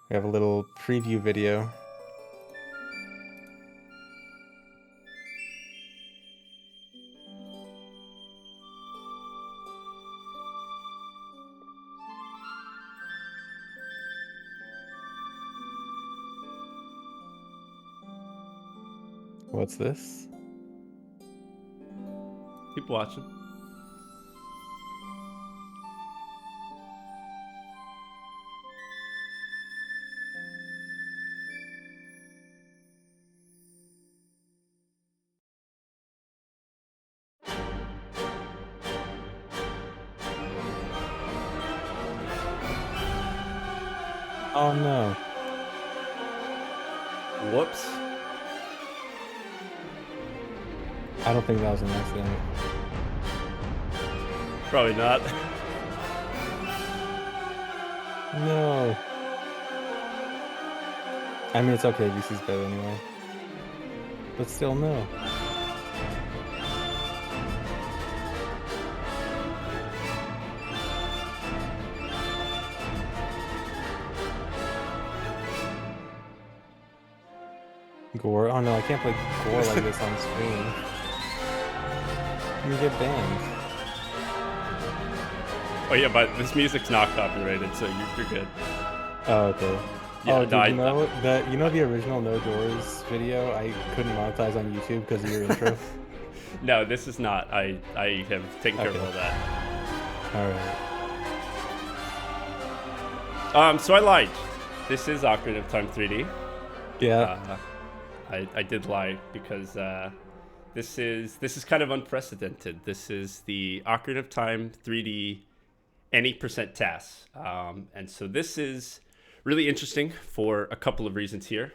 We have a little preview video. What's this? Keep watching. Oh no. Whoops. I don't think that was an accident. Probably not. No. I mean, it's okay. VC's better anyway. But still, no. Gore? Oh no, I can't play gore like this on screen. You get banned. Oh yeah, but this music's not copyrighted, so you're good. Oh, okay. Yeah, Oh, did you know that the original No Doors video I couldn't monetize on YouTube because of your intro? No, this is not. I have taken care of all that. All right. So I lied. This is Ocarina of Time 3D. Yeah. I did lie because this is kind of unprecedented. This is the Ocarina of Time 3D Any TAS, and so this is really interesting for a couple of reasons here.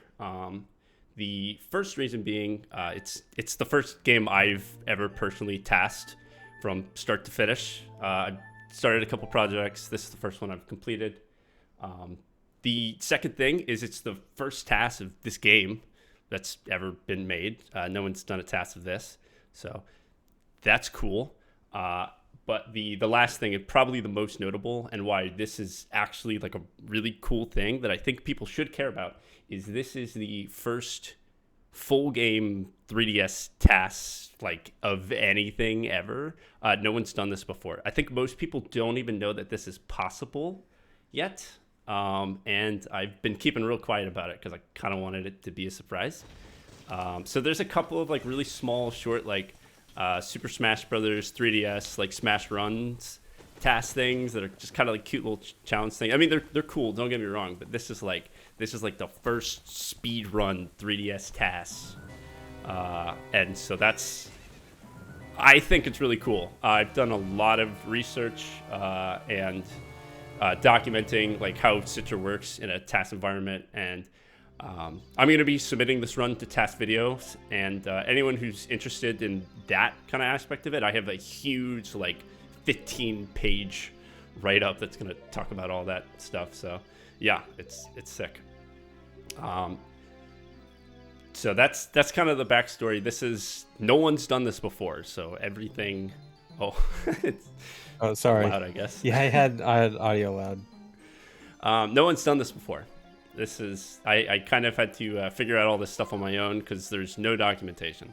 The first reason being it's the first game I've ever personally tasked from start to finish. I started a couple projects. This is the first one I've completed. The second thing is it's the first task of this game that's ever been made. No one's done a task of this, so that's cool. But the last thing, and probably the most notable, and why this is actually like a really cool thing that I think people should care about, is this is the first full game 3DS task like of anything ever. No one's done this before. I think most people don't even know that this is possible yet. And I've been keeping real quiet about it because I kind of wanted it to be a surprise. So there's a couple of like really small, short, like Super Smash Brothers 3DS like Smash Runs task things that are just kind of like cute little challenge things. I mean, they're cool. Don't get me wrong, but this is like the first Speedrun 3DS task, and so I think it's really cool. I've done a lot of research and documenting like how Citra works in a TAS environment, and I'm going to be submitting this run to TASVideos, and anyone who's interested in that kind of aspect of it, I have a huge like 15-page write-up that's going to talk about all that stuff. So yeah, it's sick. So that's kind of the backstory. This is, no one's done this before, so everything. Oh, it's sorry. loud, I guess. Yeah, I had audio loud. No one's done this before. This is, I kind of had to figure out all this stuff on my own because there's no documentation.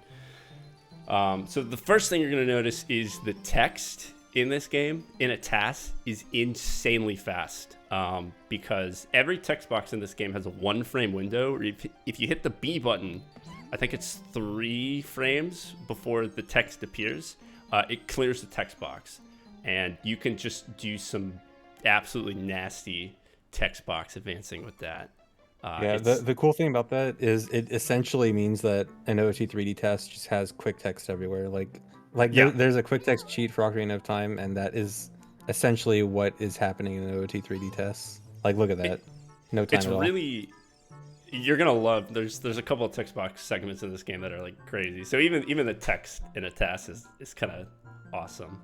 So the first thing you're going to notice is the text in this game, in a TAS, is insanely fast. Because every text box in this game has a 1-frame window. If you hit the B button, I think it's 3 frames before the text appears, it clears the text box. And you can just do some absolutely nasty text box advancing with that. Yeah, the cool thing about that is it essentially means that an OT 3D test just has quick text everywhere. Yeah. There's a quick text cheat for Ocarina of Time, and that is essentially what is happening in an OT 3D test. Like, look at that. No time It's at all. really, you're gonna love. There's a couple of text box segments in this game that are like crazy. So even the text in a TAS is kind of awesome.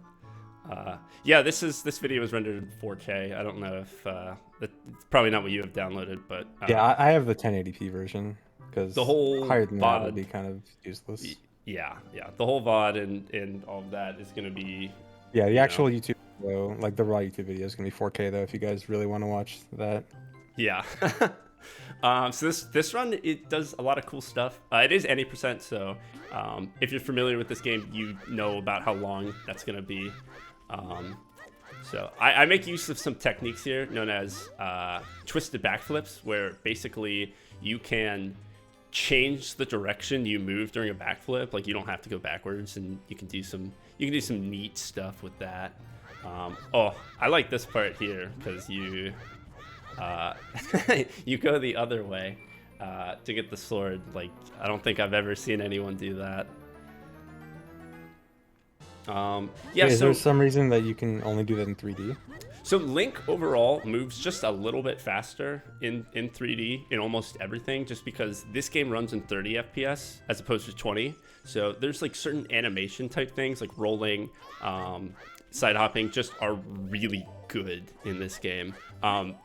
Yeah, this video is rendered in 4K. I don't know if that's probably not what you have downloaded, but yeah, I have the 1080p version because the whole higher than VOD that would be kind of useless. Yeah, the whole VOD and all of that is gonna be. Yeah, the actual YouTube video, like the raw YouTube video, is gonna be 4K though. If you guys really want to watch that. Yeah. So this run, it does a lot of cool stuff. It is any percent, so if you're familiar with this game, you know about how long that's gonna be. So I make use of some techniques here known as twisted backflips, where basically you can change the direction you move during a backflip. Like, you don't have to go backwards, and you can do some neat stuff with that. Oh, I like this part here because you you go the other way to get the sword. Like, I don't think I've ever seen anyone do that. Yeah, Is so there some reason that you can only do that in 3D? so Link overall moves just a little bit faster in 3D in almost everything, just because this game runs in 30 FPS as opposed to 20. So there's like certain animation type things like rolling, side hopping just are really good in this game.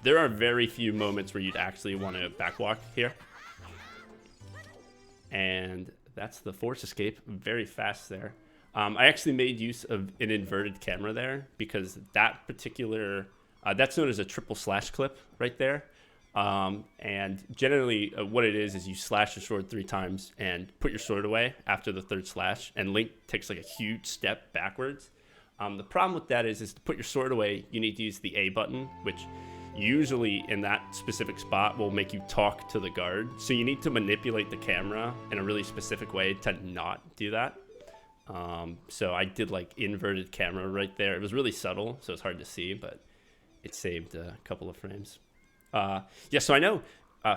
There are very few moments where you'd actually want to backwalk here. And that's the force escape, very fast there. I actually made use of an inverted camera there because that particular, that's known as a triple slash clip right there. And generally what it is you slash your sword 3 times and put your sword away after the 3rd slash, and Link takes like a huge step backwards. The problem with that is to put your sword away, you need to use the A button, which usually in that specific spot will make you talk to the guard. So you need to manipulate the camera in a really specific way to not do that. So I did like inverted camera right there. It was really subtle, so it's hard to see, but it saved a couple of frames. Yeah, so I know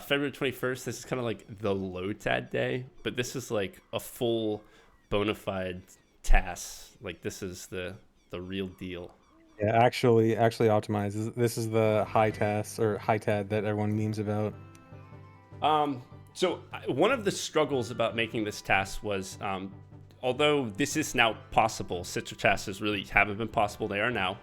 February 21st, this is kind of like the low-tad day, but this is like a full bona fide TAS. Like, this is the real deal. Yeah, actually optimized. This is the high TAS or high TAD that everyone memes about. So one of the struggles about making this TAS was, although this is now possible, Citra TASes really haven't been possible. They are now.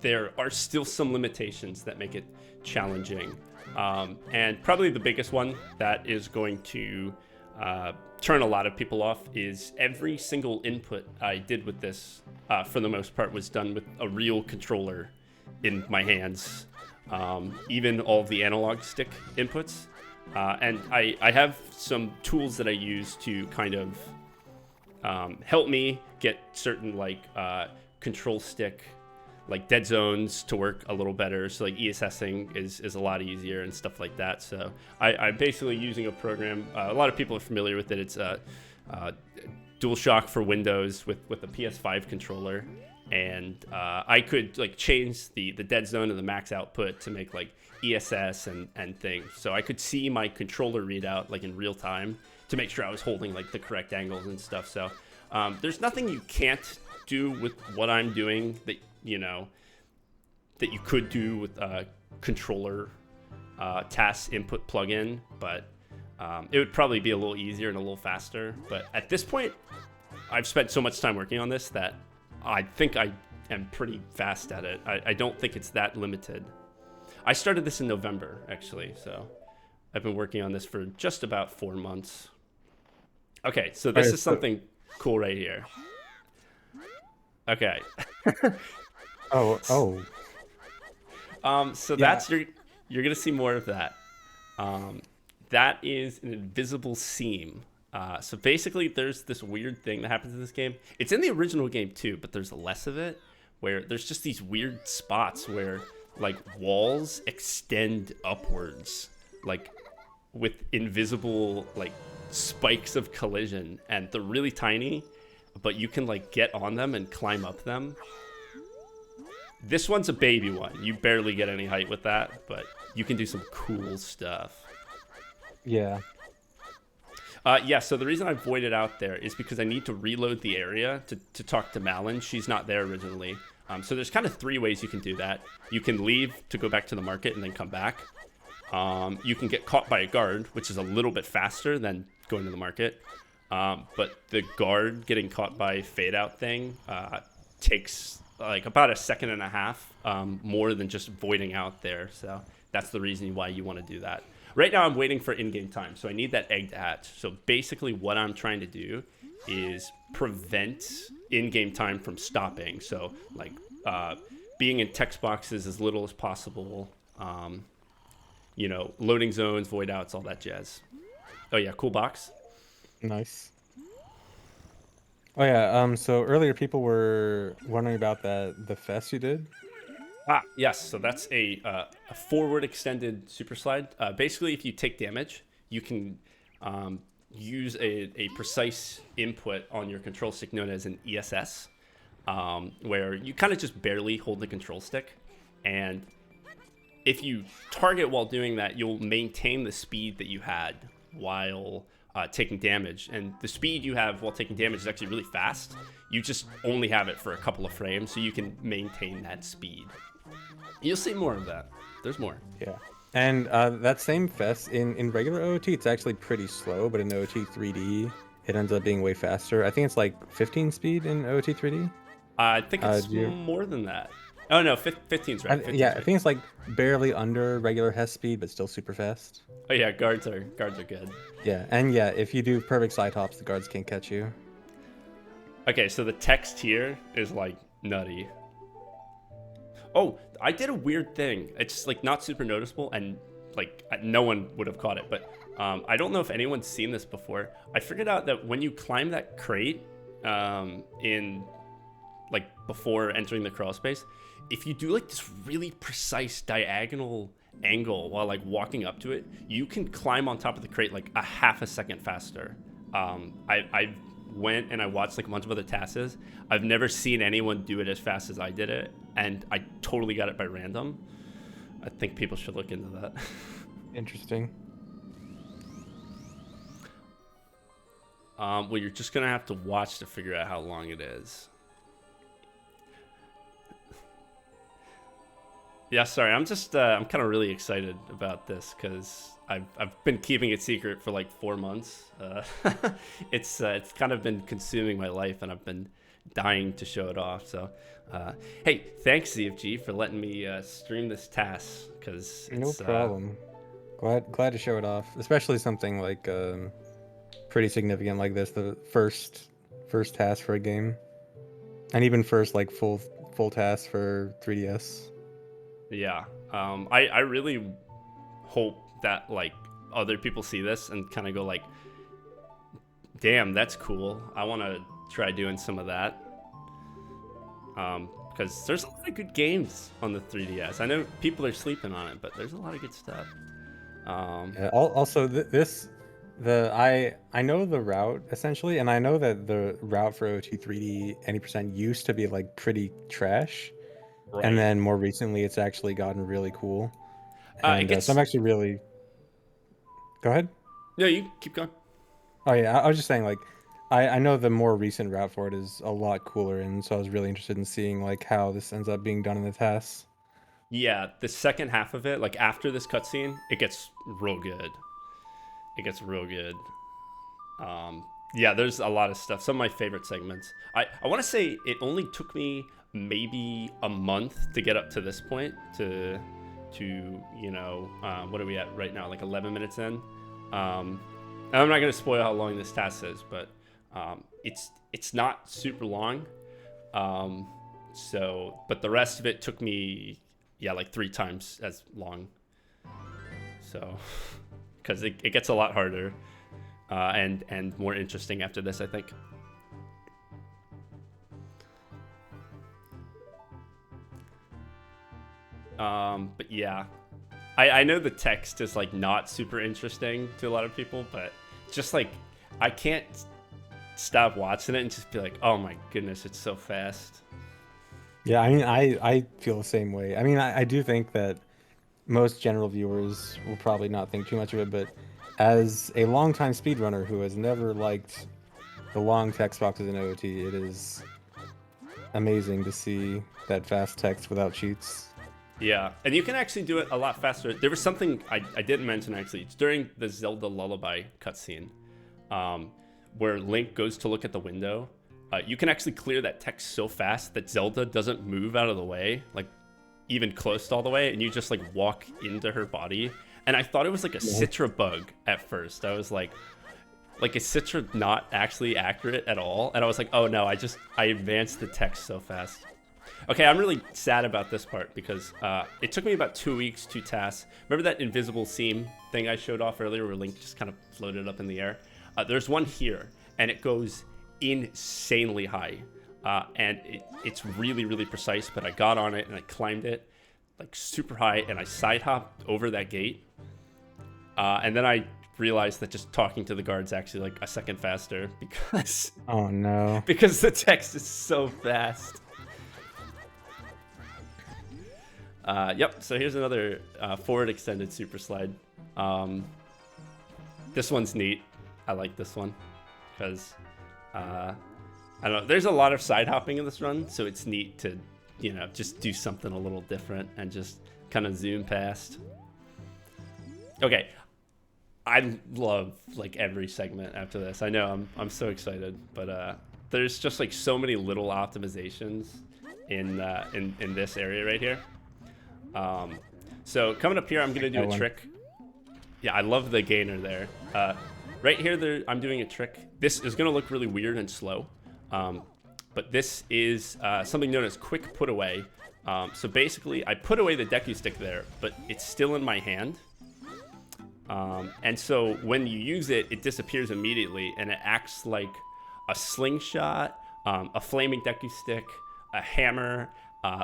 There are still some limitations that make it challenging. And probably the biggest one that is going to turn a lot of people off is every single input I did with this, for the most part, was done with a real controller in my hands. Even all of the analog stick inputs. And I have some tools that I use to kind of help me get certain like control stick, like dead zones to work a little better. So like ESSing is a lot easier and stuff like that. So I'm basically using a program. A lot of people are familiar with it. It's DualShock for Windows with the PS5 controller. And I could like change the dead zone and the max output to make like ESS and things. So I could see my controller readout like in real time to make sure I was holding like the correct angles and stuff. So there's nothing you can't do with what I'm doing that, you know, that you could do with a controller TAS input plugin, but it would probably be a little easier and a little faster. But at this point, I've spent so much time working on this that I think I am pretty fast at it. I don't think it's that limited. I started this in November, actually, so I've been working on this for just about 4 months. Okay, so this is something cool right here. Okay. Oh. So yeah. That's you're gonna see more of that. That is an invisible seam. So basically, there's this weird thing that happens in this game. It's in the original game too, but there's less of it, where there's just these weird spots where like walls extend upwards, like with invisible like spikes of collision, and they're really tiny, but you can like get on them and climb up them. This one's a baby one. You barely get any height with that, but you can do some cool stuff. Yeah. Yeah, so the reason I voided out there is because I need to reload the area to talk to Malin. She's not there originally. So there's kind of 3 ways you can do that. You can leave to go back to the market and then come back. You can get caught by a guard, which is a little bit faster than going to the market. But the guard getting caught by fade out thing takes like about 1.5 seconds more than just voiding out there. So that's the reason why you want to do that. Right now I'm waiting for in-game time, so I need that egg to hatch. So basically what I'm trying to do is prevent in-game time from stopping. So like being in text boxes as little as possible, you know, loading zones, void outs, all that jazz. Oh yeah, cool box. Nice. Oh yeah. So earlier people were wondering about the fest you did. Ah, yes. So that's a forward extended super slide. Basically, if you take damage, you can use a precise input on your control stick known as an ESS, where you kind of just barely hold the control stick. And if you target while doing that, you'll maintain the speed that you had while taking damage. And the speed you have while taking damage is actually really fast. You just only have it for a couple of frames, so you can maintain that speed. You'll see more of that. There's more. Yeah. And that same fest in regular OOT, it's actually pretty slow, but in OOT 3D, it ends up being way faster. I think it's like 15 speed in OOT 3D. I think it's Do you? more than that. Oh no, 15's right. 15's Yeah, right. I think it's like barely under regular Hess speed, but still super fast. Oh yeah, guards are good. Yeah, and yeah, if you do perfect side hops, the guards can't catch you. Okay, so the text here is like nutty. Oh, I did a weird thing. It's like not super noticeable, and like no one would have caught it. But I don't know if anyone's seen this before. I figured out that when you climb that crate in like before entering the crawl space, if you do like this really precise diagonal angle while like walking up to it, you can climb on top of the crate like a half a second faster. I went and I watched like a bunch of other TASes. I've never seen anyone do it as fast as I did it, and I totally got it by random. I think people should look into that. Interesting. Well, you're just gonna have to watch to figure out how long it is. Yeah, sorry. I'm just I'm kind of really excited about this because I've been keeping it secret for like 4 months. It's kind of been consuming my life, and I've been dying to show it off. So, hey, thanks ZFG for letting me stream this TAS because No problem. Glad to show it off, especially something like pretty significant like this, the first TAS for a game, and even first like full TAS for 3DS. Yeah, I really hope that like other people see this and kind of go like, damn, that's cool. I want to try doing some of that. Because there's a lot of good games on the 3DS. I know people are sleeping on it, but there's a lot of good stuff. Yeah, also I know the route essentially, and I know that the route for OT 3D any percent used to be like pretty trash. Right. And then more recently, it's actually gotten really cool. And so I'm actually really. Go ahead. No, you keep going. Oh yeah, I was just saying like, I know the more recent route for it is a lot cooler, and so I was really interested in seeing like how this ends up being done in the TAS. Yeah, the second half of it, like after this cutscene, it gets real good. It gets real good. Yeah, there's a lot of stuff. Some of my favorite segments. I want to say it only took me maybe a month to get up to this point to you know, what are we at right now, like 11 minutes in. I'm not going to spoil how long this TAS is, but it's not super long. So but the rest of it took me like 3 times as long, so because it gets a lot harder and more interesting after this, I think. But yeah, I know the text is like not super interesting to a lot of people, but just like I can't stop watching it and just be like, oh my goodness, it's so fast. Yeah, I mean, I feel the same way. I mean, I do think that most general viewers will probably not think too much of it, but as a longtime speedrunner who has never liked the long text boxes in OOT, it is amazing to see that fast text without cheats. Yeah, and you can actually do it a lot faster. There was something I didn't mention actually. It's during the Zelda Lullaby cutscene, where Link goes to look at the window. You can actually clear that text so fast that Zelda doesn't move out of the way, like even close to all the way, and you just like walk into her body. And I thought it was like a Citra bug at first. I was like is Citra not actually accurate at all? And I was like, oh no, I advanced the text so fast. Okay, I'm really sad about this part because it took me about 2 weeks to TAS. Remember that invisible seam thing I showed off earlier where Link just kind of floated up in the air? There's one here, and it goes insanely high. And it's really, really precise, but I got on it and I climbed it like super high, and I side hopped over that gate. And then I realized that just talking to the guard's actually like a second faster because Oh no. because the text is so fast. Yep, so here's another forward extended super slide. This one's neat. I like this one because I don't know, there's a lot of side hopping in this run, so it's neat to, you know, just do something a little different and just kind of zoom past. Okay, I love like every segment after this. I know I'm so excited, but there's just like so many little optimizations in this area right here. So coming up here, I'm gonna do a trick. Yeah, I love the gainer there. Right here, I'm doing a trick. This is gonna look really weird and slow, but this is something known as quick put away. So basically, I put away the Deku stick there, but it's still in my hand. And so when you use it, it disappears immediately, and it acts like a slingshot, a flaming Deku stick, a hammer,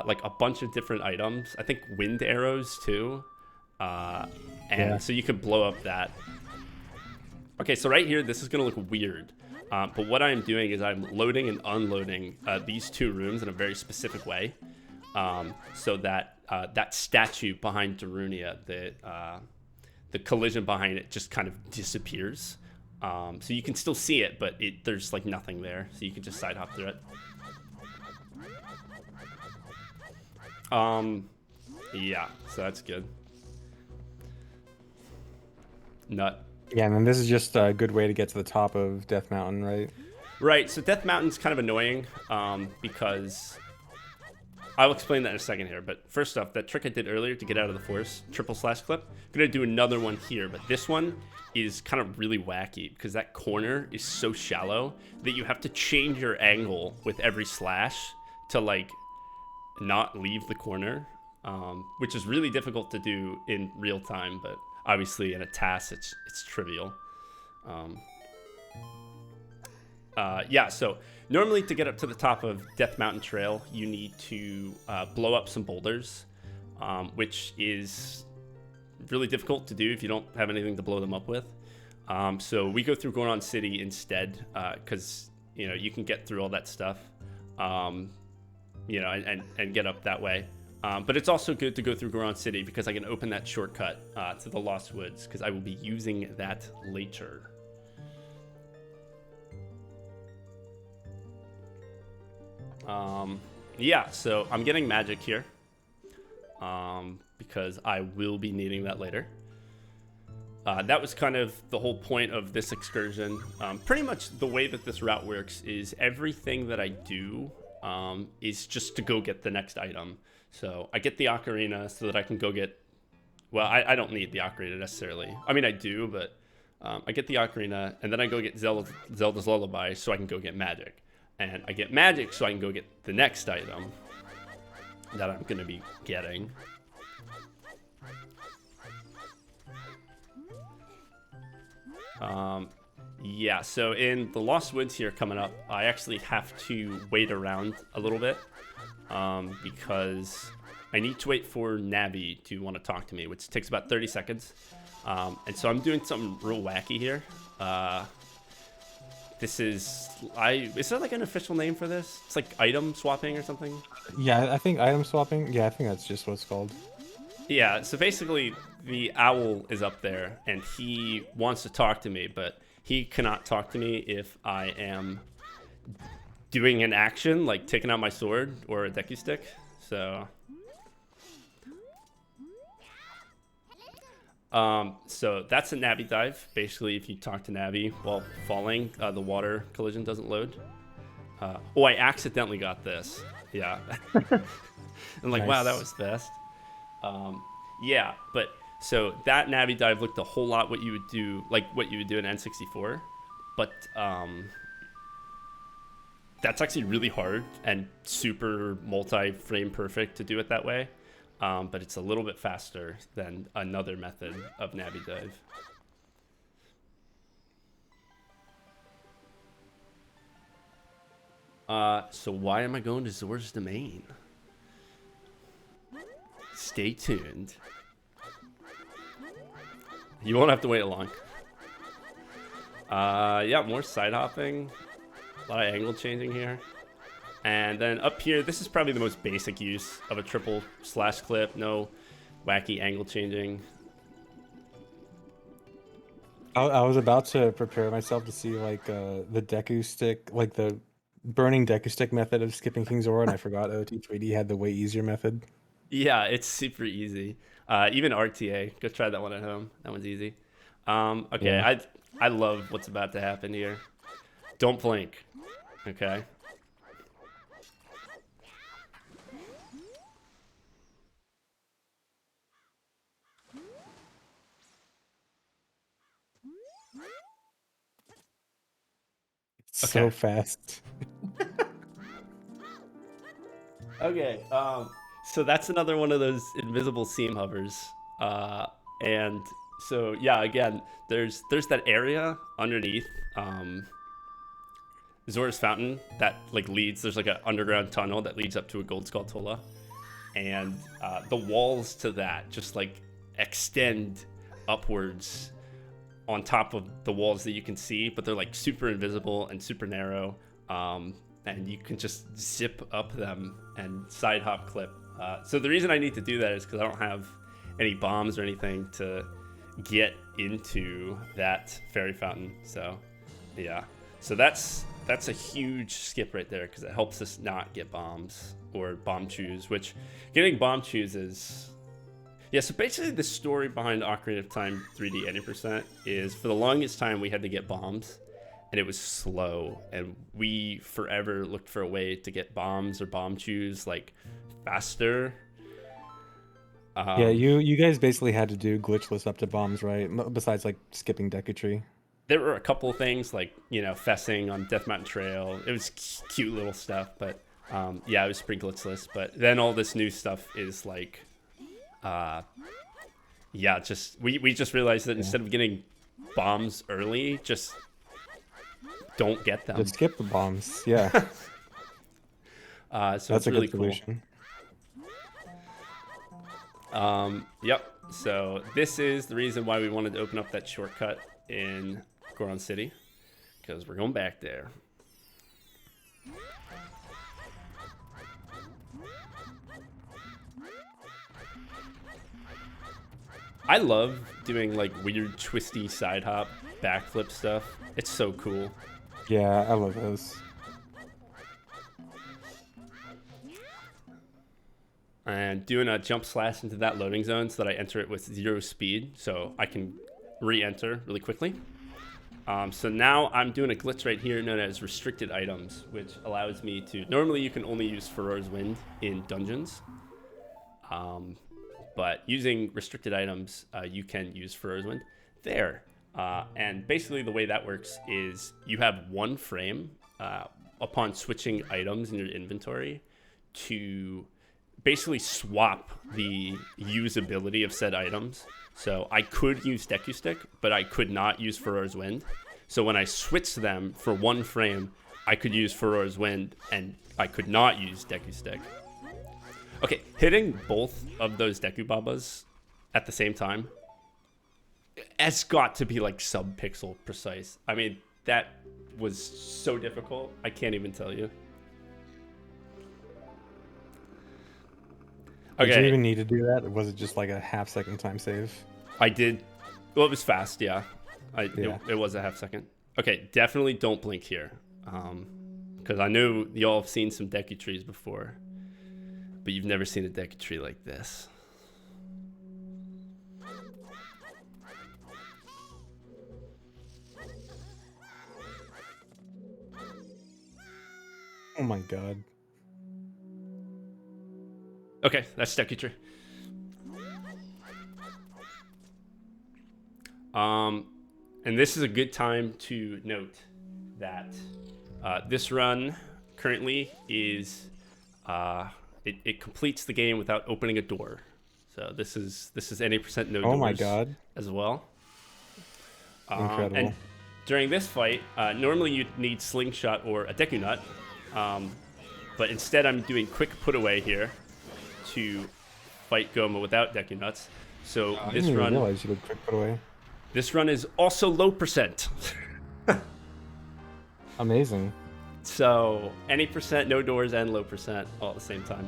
like a bunch of different items. I think wind arrows too. So you could blow up that. Okay, so right here, this is gonna look weird. But what I'm doing is I'm loading and unloading these two rooms in a very specific way. So that that statue behind Darunia, the collision behind it just kind of disappears. So you can still see it, but there's like nothing there. So you can just side hop through it. Yeah, so that's good. Nut. Yeah, and then this is just a good way to get to the top of Death Mountain, right? Right, so Death Mountain's kind of annoying because I'll explain that in a second here, but first off, that trick I did earlier to get out of the forest, triple slash clip, I'm gonna do another one here, but this one is kind of really wacky because that corner is so shallow that you have to change your angle with every slash to like not leave the corner, which is really difficult to do in real time, but obviously in a TAS it's trivial. Yeah, so normally to get up to the top of Death Mountain Trail, you need to blow up some boulders, which is really difficult to do if you don't have anything to blow them up with. So we go through Goron City instead, because you know you can get through all that stuff, you know, and get up that way. But it's also good to go through Goron City because I can open that shortcut to the Lost Woods because I will be using that later. Yeah, so I'm getting magic here because I will be needing that later. That was kind of the whole point of this excursion. Pretty much the way that this route works is everything that I do is just to go get the next item. So I get the ocarina so that I can go get, well, I don't need the ocarina necessarily. I mean, I do, but I get the ocarina and then I go get Zelda's Lullaby so I can go get magic. And I get magic so I can go get the next item that I'm going to be getting. Yeah, so in the Lost Woods here coming up, I actually have to wait around a little bit because I need to wait for Navi to want to talk to me, which takes about 30 seconds. And so I'm doing something real wacky here. This is there like an official name for this? It's like item swapping or something? Yeah, I think item swapping. Yeah, I think that's just what it's called. Yeah, so basically the owl is up there and he wants to talk to me, but he cannot talk to me if I am doing an action like taking out my sword or a Deku stick. So that's a Navi dive. Basically, if you talk to Navi while falling, the water collision doesn't load. Oh, I accidentally got this. Yeah. I'm like, nice. Wow, that was fast. Yeah, but so that Navi dive looked a whole lot what you would do, like what you would do in N64. But that's actually really hard and super multi-frame perfect to do it that way. But it's a little bit faster than another method of Navi dive. So why am I going to Zora's Domain? Stay tuned. You won't have to wait long. Yeah, more side hopping. A lot of angle changing here. And then up here, this is probably the most basic use of a triple slash clip. No wacky angle changing. I was about to prepare myself to see like the Deku stick, like the burning Deku stick method of skipping King Zora, and I forgot OT3D had the way easier method. Yeah, it's super easy. Even RTA, go try that one at home. That one's easy. Okay, Yeah. I love what's about to happen here. Don't blink. Okay. So fast. Okay. So that's another one of those invisible seam hovers. And so yeah, again, there's that area underneath Zora's Fountain that like leads. There's like an underground tunnel that leads up to a Gold Skulltula, and the walls to that just like extend upwards on top of the walls that you can see, but they're like super invisible and super narrow. And you can just zip up them and side hop clip. So the reason I need to do that is because I don't have any bombs or anything to get into that fairy fountain. So yeah, so that's a huge skip right there because it helps us not get bombs or bomb chews, which getting bomb chews is... Yeah, so basically the story behind Ocarina of Time 3D Any Percent is for the longest time we had to get bombs, and it was slow, and we forever looked for a way to get bombs or bomb chews like faster. Yeah, you guys basically had to do glitchless up to bombs, right? Besides like skipping Deku Tree. There were a couple of things like, you know, fessing on Death Mountain Trail. It was cute little stuff, but yeah, it was pretty glitchless. But then all this new stuff is like... yeah, just we just realized that instead of getting bombs early, just don't get them. Just skip the bombs. Yeah. So That's it's a really good solution. Cool. Yep. So this is the reason why we wanted to open up that shortcut in Goron City, because we're going back there. I love doing like weird twisty side hop backflip stuff. It's so cool. Yeah, I love those. And doing a jump slash into that loading zone so that I enter it with 0 speed so I can re-enter really quickly. So now I'm doing a glitch right here known as restricted items, which allows me to... Normally you can only use Farore's Wind in dungeons. But using restricted items, you can use Farore's Wind there. And basically the way that works is you have one frame upon switching items in your inventory to basically swap the usability of said items. So I could use Deku Stick, but I could not use Farore's Wind. So when I switched them for one frame, I could use Farore's Wind and I could not use Deku Stick. Okay, hitting both of those Deku Babas at the same time has got to be like sub-pixel precise. I mean, that was so difficult. I can't even tell you. Okay. Did you even need to do that? Or was it just like a half-second time save? I did. Well, it was fast, yeah. It was a half second. Okay, definitely don't blink here. Because I know y'all have seen some Deku trees before. But you've never seen a Deku tree like this. Oh my god. Okay, that's Deku tree. And this is a good time to note that this run currently is it completes the game without opening a door. So this is any percent no doors. Oh my god. As well. Incredible. And during this fight, normally you'd need slingshot or a Deku Nut, but instead I'm doing quick put away here to fight Goma without Deku Nuts. So I this didn't even run, realize you could quick put away. this run is also low percent. Amazing. So any percent, no doors, and low percent all at the same time.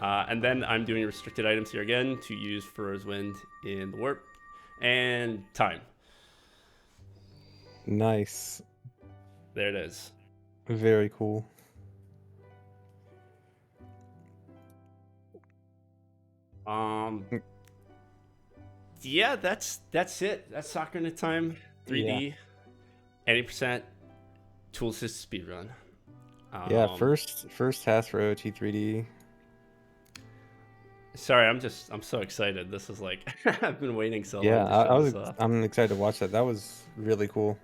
And then I'm doing restricted items here again to use Furrow's Wind in the warp and time. Nice. There it is. Very cool. Yeah, that's it. That's Ocarina of Time 3D, 80% tool assist speedrun. Yeah, first TAS for OT 3D. Sorry, I'm so excited. This is like I've been waiting so long. Yeah, I'm excited to watch that. That was really cool.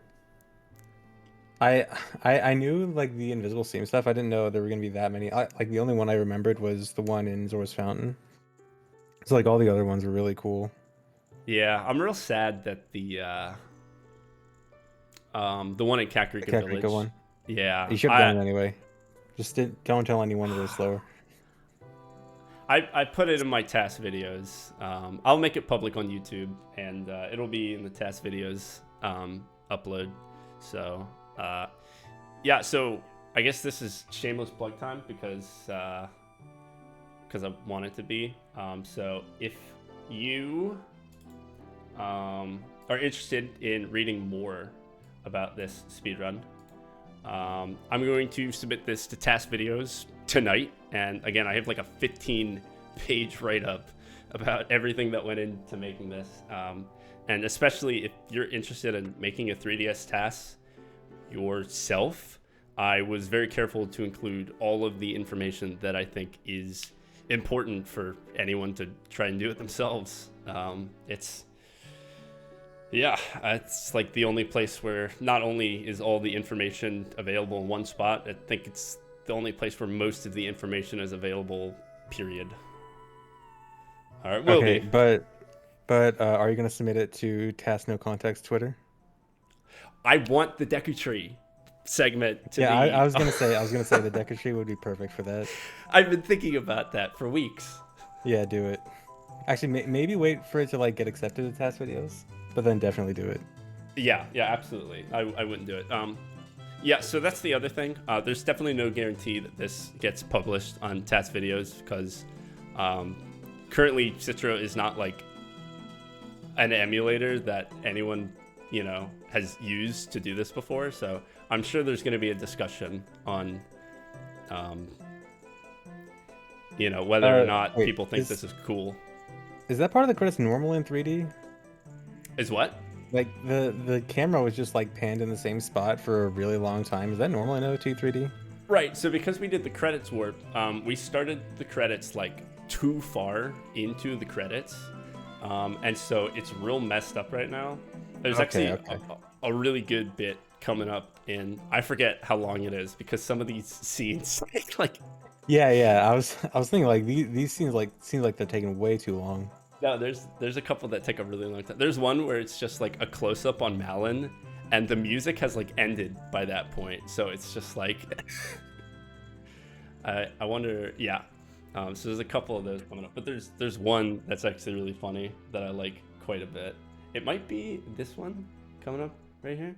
I knew like the invisible seam stuff. I didn't know there were gonna be that many. Like the only one I remembered was the one in Zora's Fountain. So like all the other ones were really cool. Yeah, I'm real sad that the one in Kakariko Village. One. Yeah, you should have done it anyway. Just don't tell anyone it was slower. I put it in my TAS videos. I'll make it public on YouTube, and it'll be in the TAS videos upload. So yeah, so I guess this is shameless plug time because I want it to be. So if you are interested in reading more about this speedrun, I'm going to submit this to TASVideos tonight, and again I have like a 15-page write-up about everything that went into making this, and especially if you're interested in making a 3DS TAS yourself, I was very careful to include all of the information that I think is important for anyone to try and do it themselves. It's like the only place where not only is all the information available in one spot, I think it's the only place where most of the information is available, period. All right, will be. But are you going to submit it to TAS No Context Twitter? I want the Deku Tree segment to be... I was gonna say the Deku Tree would be perfect for that. I've been thinking about that for weeks. Yeah, do it. Actually, maybe wait for it to like get accepted to TASVideos, but then definitely do it. Yeah, absolutely. I wouldn't do it. Yeah, so that's the other thing. There's definitely no guarantee that this gets published on TASVideos because currently Citra is not like an emulator that anyone has used to do this before. So I'm sure there's going to be a discussion on whether or not people think this is cool. Is that part of the credits normal in 3D? Is what? Like the camera was just like panned in the same spot for a really long time. Is that normal in OT 3D? Right. So because we did the credits warp, we started the credits like too far into the credits, and so it's real messed up right now. There's actually a really good bit coming up in, I forget how long it is because some of these scenes like. Yeah. I was thinking like these scenes seem like they're taking way too long. No, there's a couple that take a really long time. There's one where it's just like a close up on Malin, and the music has like ended by that point. So it's just like, I wonder. Yeah. So there's a couple of those coming up, but there's one that's actually really funny that I like quite a bit. It might be this one coming up right here.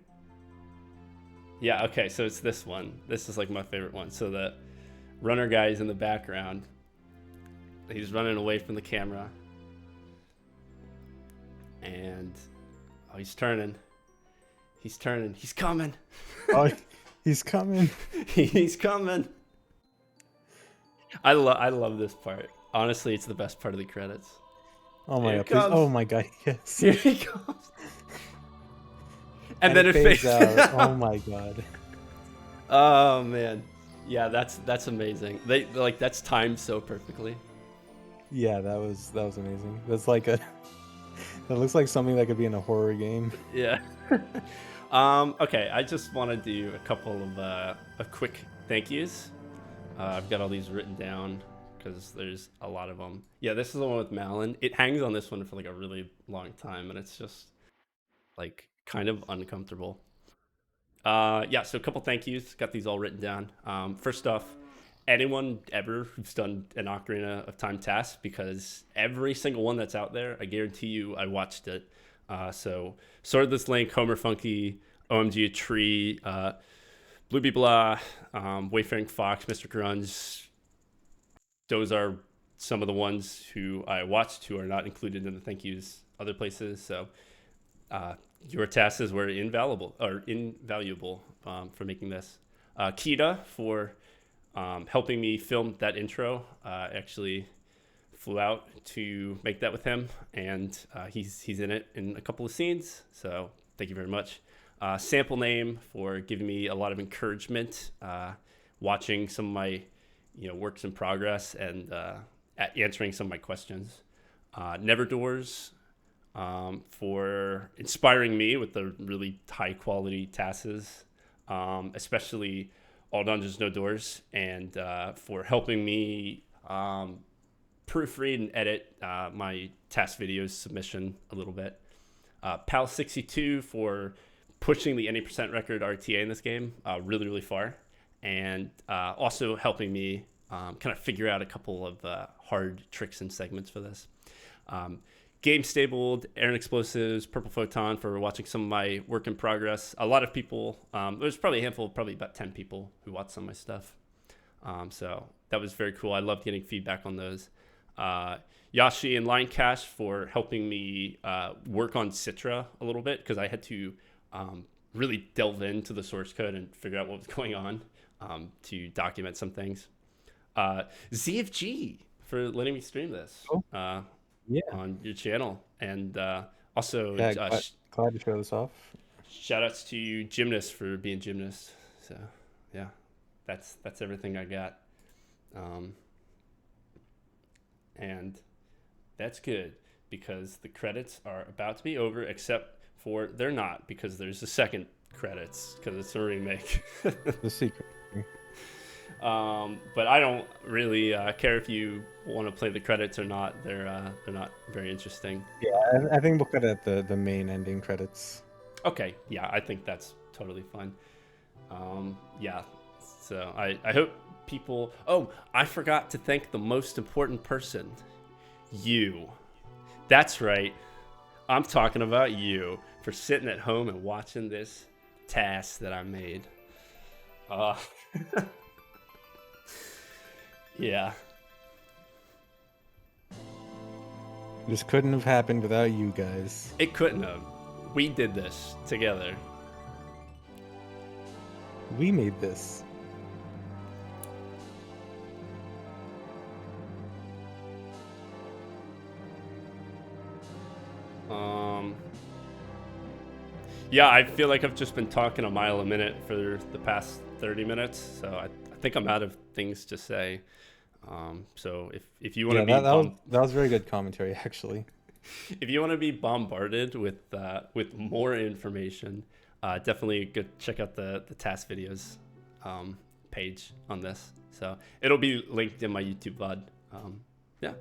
Yeah. Okay. So it's this one. This is like my favorite one. So the runner guy is in the background. He's running away from the camera. And he's turning. He's coming. Oh, he's coming. He's coming. I love this part. Honestly, it's the best part of the credits. Oh my god! Please. Oh my god! Yes. Here he comes. And then it fades out. Oh my god. Oh man. Yeah, that's amazing. That's timed so perfectly. Yeah, that was amazing. That's like that looks like something that could be in a horror game. Yeah. Okay, I just want to do a couple of quick thank yous. I've got all these written down because there's a lot of them. Yeah, this is the one with Malin. It hangs on this one for like a really long time, and it's just like kind of uncomfortable. Yeah, so a couple thank yous. Got these all written down. First off, anyone ever who's done an Ocarina of Time TAS, because every single one that's out there, I guarantee you, I watched it. So Swordless Link, Homer Funky, OMG a Tree, Blueby Blah, Wayfaring Fox, Mr. Grunge. Those are some of the ones who I watched who are not included in the thank yous other places. So your TASs were invaluable for making this. Kita for helping me film that intro. Actually flew out to make that with him, and he's in it in a couple of scenes. So thank you very much. Sample Name for giving me a lot of encouragement, watching some of my works in progress, and answering some of my questions. Never Doors for inspiring me with the really high quality TASs, especially All Dungeons No Doors, and for helping me proofread and edit my TASVideos submission a little bit. Pal62 for pushing the Any % record RTA in this game really, really far, and also helping me kind of figure out a couple of hard tricks and segments for this. Game Stabled, Aaron Explosives, Purple Photon for watching some of my work in progress. A lot of people, there's probably a handful, probably about 10 people who watched some of my stuff. So that was very cool. I loved getting feedback on those. Yashi and Line Cash for helping me work on Citra a little bit, because I had to really delve into the source code and figure out what was going on to document some things. ZFG for letting me stream this on your channel. And also glad to show this off. Shout outs to Gymnast for being Gymnast. So yeah, that's everything I got. And that's good, because the credits are about to be over, except for they're not, because there's a second credits, because it's a remake. The secret. But I don't really care if you want to play the credits or not. They're not very interesting. Yeah, I think we'll cut at the main ending credits. Okay, yeah, I think that's totally fine. Yeah, so I hope people... Oh, I forgot to thank the most important person. You. That's right. I'm talking about you for sitting at home and watching this TAS that I made. Yeah. This couldn't have happened without you guys. It couldn't have. We did this together. We made this. Yeah, I feel like I've just been talking a mile a minute for the past 30 minutes, so I think I'm out of things to say. So if you want to be that was very good commentary, actually. If you want to be bombarded with more information, definitely go check out the TASVideos page on this. So it'll be linked in my YouTube VOD. Yeah.